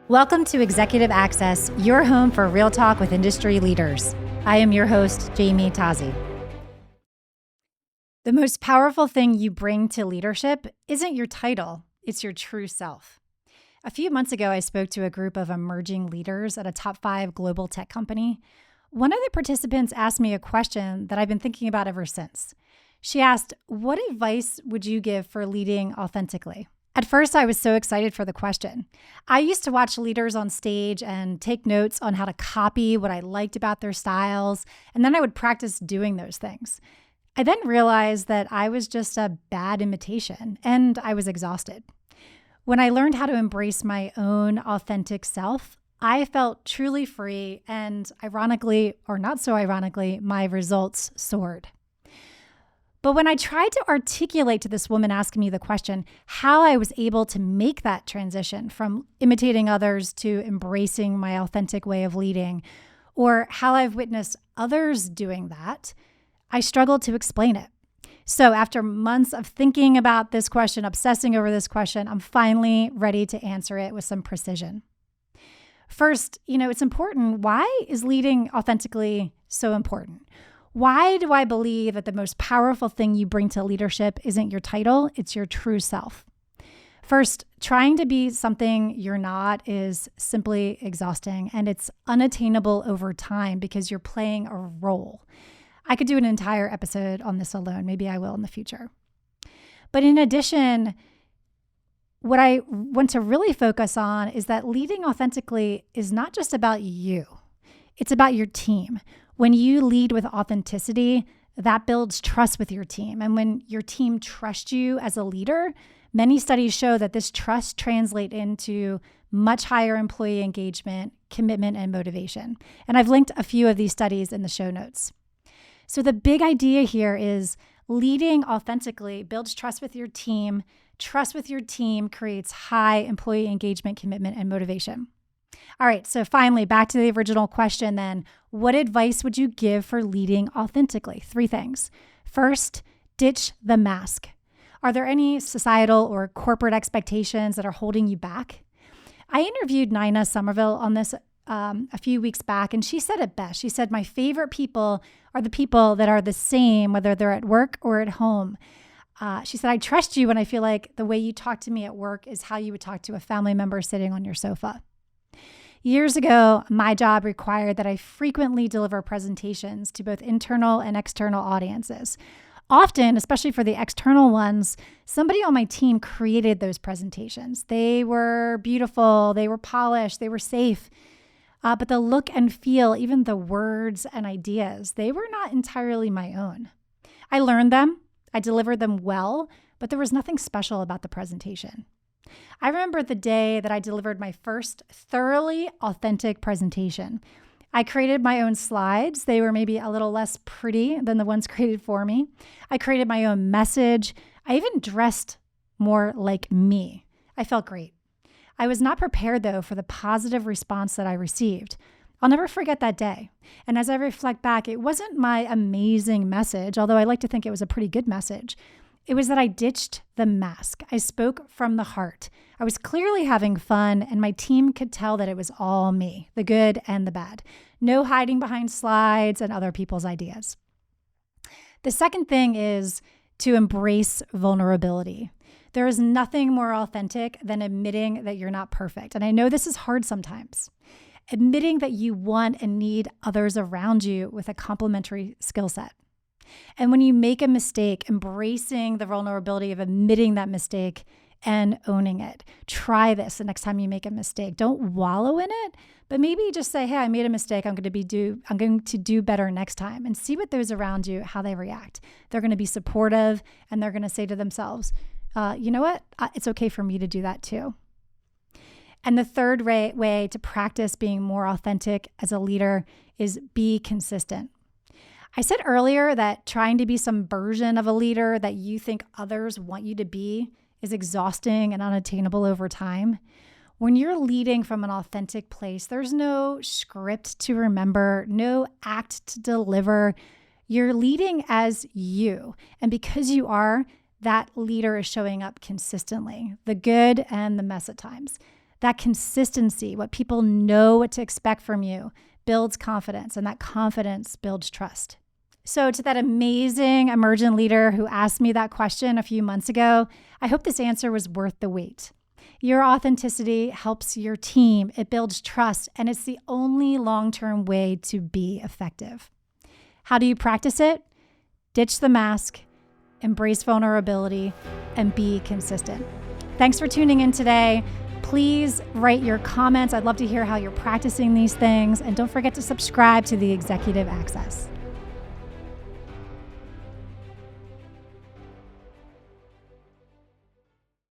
Welcome to Executive Access, your home for real talk with industry leaders. I am your host, Jamie Tazi. The most powerful thing you bring to leadership isn't your title, it's your true self. A few months ago, I spoke to a group of emerging leaders at a top 5 global tech company. One of the participants asked me a question that I've been thinking about ever since. She asked, "What advice would you give for leading authentically?" At first, I was so excited for the question. I used to watch leaders on stage and take notes on how to copy what I liked about their styles, and then I would practice doing those things. I then realized that I was just a bad imitation, and I was exhausted. When I learned how to embrace my own authentic self, I felt truly free, and ironically, or not so ironically, my results soared. But when I tried to articulate to this woman asking me the question how I was able to make that transition from imitating others to embracing my authentic way of leading, or how I've witnessed others doing that, I struggled to explain it. So after months of thinking about this question, obsessing over this question, I'm finally ready to answer it with some precision. First, it's important. Why is leading authentically so important? Why do I believe that the most powerful thing you bring to leadership isn't your title, it's your true self? First, trying to be something you're not is simply exhausting, and it's unattainable over time because you're playing a role. I could do an entire episode on this alone. Maybe I will in the future. But in addition, what I want to really focus on is that leading authentically is not just about you. It's about your team. When you lead with authenticity, that builds trust with your team. And when your team trusts you as a leader, many studies show that this trust translates into much higher employee engagement, commitment, and motivation. And I've linked a few of these studies in the show notes. So the big idea here is leading authentically builds trust with your team. Trust with your team creates high employee engagement, commitment, and motivation. All right, so finally, back to the original question then. What advice would you give for leading authentically? 3 things. First, ditch the mask. Are there any societal or corporate expectations that are holding you back? I interviewed Nina Somerville on this a few weeks back, and she said it best. She said, "My favorite people are the people that are the same, whether they're at work or at home." She said, "I trust you when I feel like the way you talk to me at work is how you would talk to a family member sitting on your sofa." Years ago, my job required that I frequently deliver presentations to both internal and external audiences. Often, especially for the external ones, somebody on my team created those presentations. They were beautiful, they were polished, they were safe. But the look and feel, even the words and ideas, they were not entirely my own. I learned them, I delivered them well, but there was nothing special about the presentation. I remember the day that I delivered my first thoroughly authentic presentation. I created my own slides. They were maybe a little less pretty than the ones created for me. I created my own message. I even dressed more like me. I felt great. I was not prepared, though, for the positive response that I received. I'll never forget that day. And as I reflect back, it wasn't my amazing message, although I like to think it was a pretty good message. It was that I ditched the mask. I spoke from the heart. I was clearly having fun, and my team could tell that it was all me, the good and the bad. No hiding behind slides and other people's ideas. The second thing is to embrace vulnerability. There is nothing more authentic than admitting that you're not perfect. And I know this is hard sometimes. Admitting that you want and need others around you with a complementary skill set. And when you make a mistake, embracing the vulnerability of admitting that mistake and owning it. Try this the next time you make a mistake. Don't wallow in it, but maybe just say, "Hey, I made a mistake. I'm going to do better next time," and see what those around you, how they react. They're going to be supportive, and they're going to say to themselves, "You know what? It's okay for me to do that too." And the third way to practice being more authentic as a leader is be consistent. I said earlier that trying to be some version of a leader that you think others want you to be is exhausting and unattainable over time. When you're leading from an authentic place, there's no script to remember, no act to deliver. You're leading as you. And because you are, that leader is showing up consistently, the good and the mess at times. That consistency, what people know what to expect from you, builds confidence, and that confidence builds trust. So to that amazing emergent leader who asked me that question a few months ago, I hope this answer was worth the wait. Your authenticity helps your team, it builds trust, and it's the only long-term way to be effective. How do you practice it? Ditch the mask, embrace vulnerability, and be consistent. Thanks for tuning in today. Please write your comments. I'd love to hear how you're practicing these things. And don't forget to subscribe to the Executive Access.